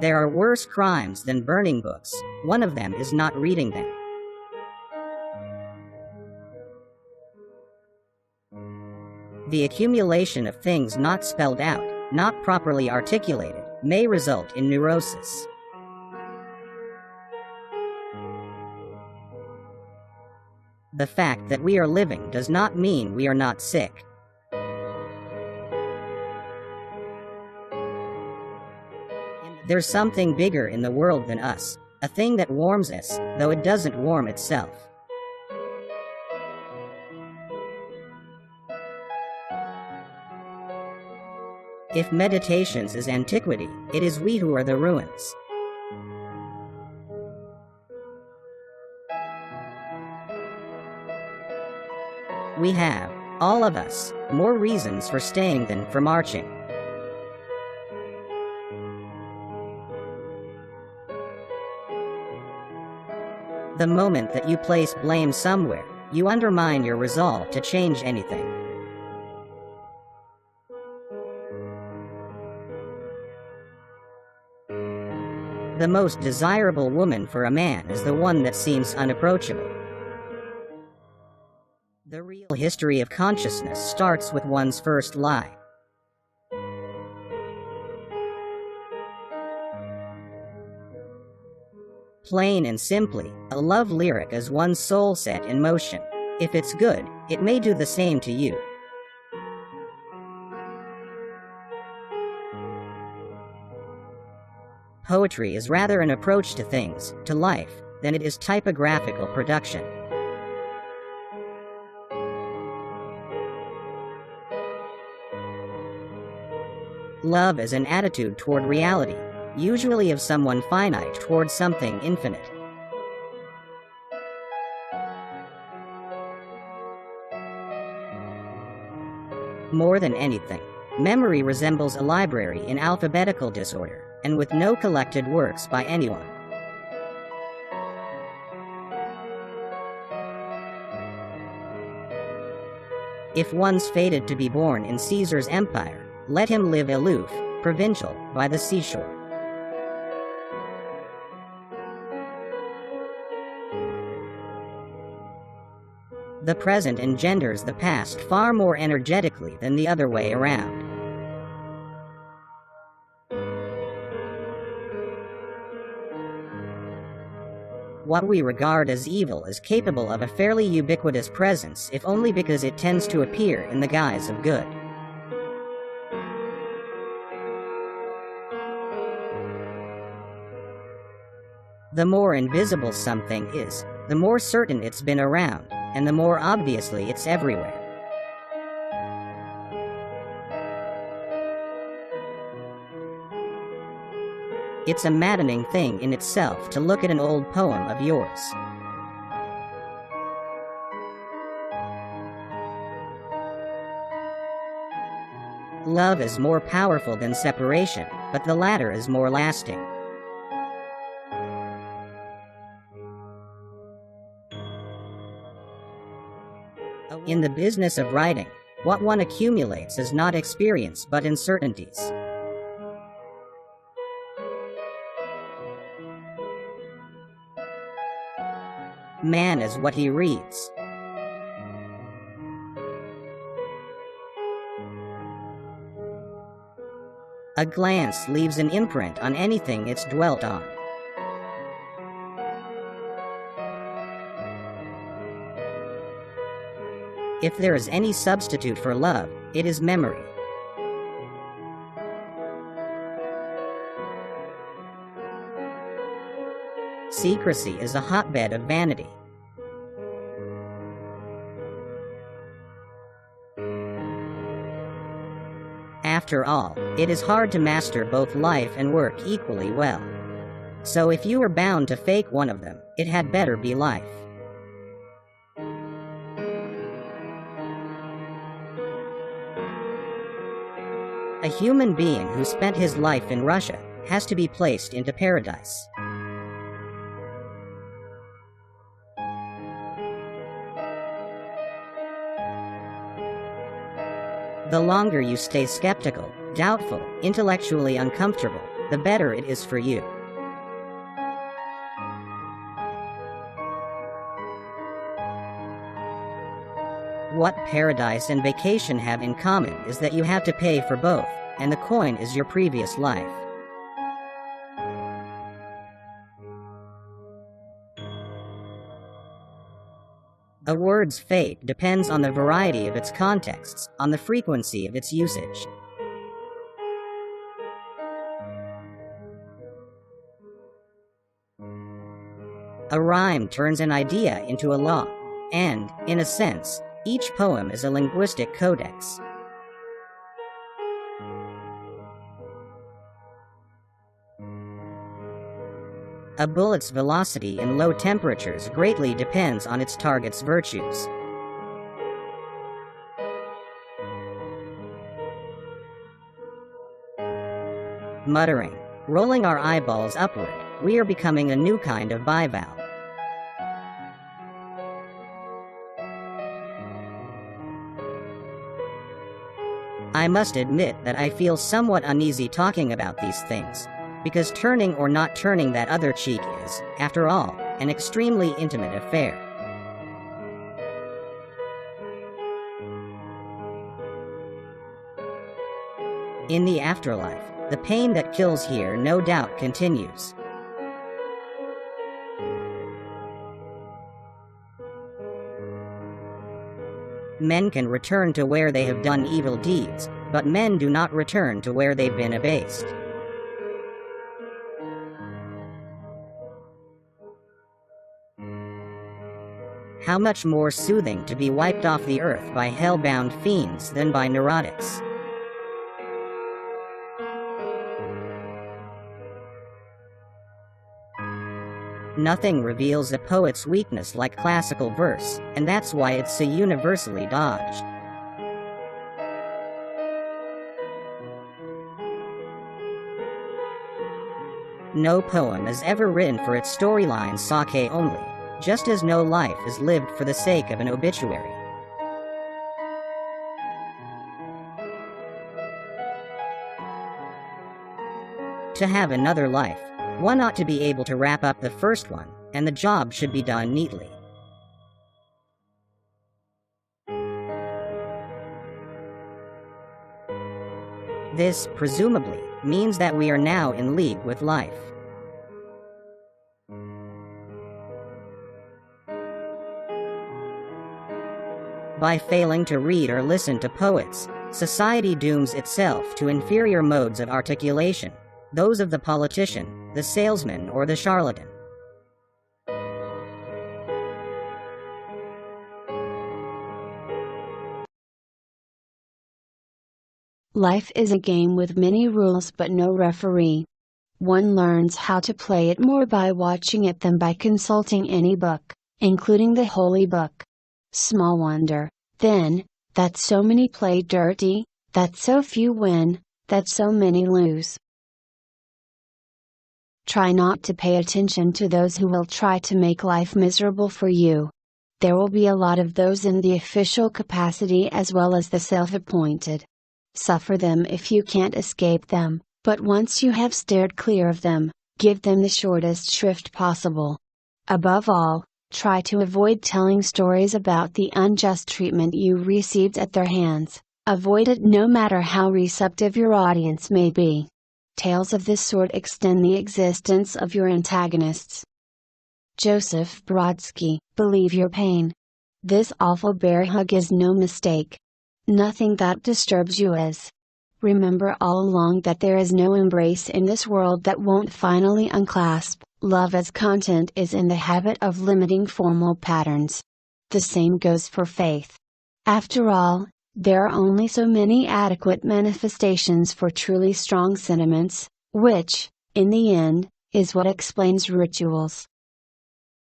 There are worse crimes than burning books. One of them is not reading them. The accumulation of things not spelled out, not properly articulated, may result in neurosis. The fact that we are living does not mean we are not sick. There's something bigger in the world than us, a thing that warms us, though it doesn't warm itself. If meditations is antiquity, it is we who are the ruins. We have, all of us, more reasons for staying than for marching. The moment that you place blame somewhere, you undermine your resolve to change anything. The most desirable woman for a man is the one that seems unapproachable. The real history of consciousness starts with one's first lie. Plain and simply, a love lyric is one's soul set in motion. If it's good, it may do the same to you. Poetry is rather an approach to things, to life, than it is typographical production. Love is an attitude toward reality, usually of someone finite toward something infinite. More than anything, memory resembles a library in alphabetical disorder, and with no collected works by anyone. If one's fated to be born in Caesar's empire, let him live aloof, provincial, by the seashore. The present engenders the past far more energetically than the other way around. What we regard as evil is capable of a fairly ubiquitous presence, if only because it tends to appear in the guise of good. The more invisible something is, the more certain it's been around, and the more obviously it's everywhere. It's a maddening thing in itself to look at an old poem of yours. Love is more powerful than separation, but the latter is more lasting. In the business of writing, what one accumulates is not experience but uncertainties. Man is what he reads. A glance leaves an imprint on anything it's dwelt on. If there is any substitute for love, it is memory. Secrecy is a hotbed of vanity. After all, it is hard to master both life and work equally well. So if you are bound to fake one of them, it had better be life. A human being who spent his life in Russia has to be placed into paradise. The longer you stay skeptical, doubtful, intellectually uncomfortable, the better it is for you. What paradise and vacation have in common is that you have to pay for both, and the coin is your previous life. A word's fate depends on the variety of its contexts, on the frequency of its usage. A rhyme turns an idea into a law, and, in a sense, each poem is a linguistic codex. A bullet's velocity in low temperatures greatly depends on its target's virtues. Muttering, rolling our eyeballs upward, we are becoming a new kind of bivalve. I must admit that I feel somewhat uneasy talking about these things, because turning or not turning that other cheek is, after all, an extremely intimate affair. In the afterlife, the pain that kills here no doubt continues. Men can return to where they have done evil deeds, but men do not return to where they've been abased. How much more soothing to be wiped off the earth by hell-bound fiends than by neurotics. Nothing reveals a poet's weakness like classical verse, and that's why it's so universally dodged. No poem is ever written for its storyline sake only, just as no life is lived for the sake of an obituary. To have another life, one ought to be able to wrap up the first one, and the job should be done neatly. This, presumably, means that we are now in league with life. By failing to read or listen to poets, society dooms itself to inferior modes of articulation, those of the politician, the salesman, or the charlatan. Life is a game with many rules but no referee. One learns how to play it more by watching it than by consulting any book, including the Holy Book. Small wonder, then, that so many play dirty, that so few win, that so many lose. Try not to pay attention to those who will try to make life miserable for you. There will be a lot of those in the official capacity as well as the self-appointed. Suffer them if you can't escape them, but once you have steered clear of them, give them the shortest shrift possible. Above all, try to avoid telling stories about the unjust treatment you received at their hands. Avoid it no matter how receptive your audience may be. Tales of this sort extend the existence of your antagonists. Joseph Brodsky, believe your pain. This awful bear hug is no mistake. Nothing that disturbs you is. Remember all along that there is no embrace in this world that won't finally unclasp. Love as content is in the habit of limiting formal patterns. The same goes for faith. After all, there are only so many adequate manifestations for truly strong sentiments, which, in the end, is what explains rituals.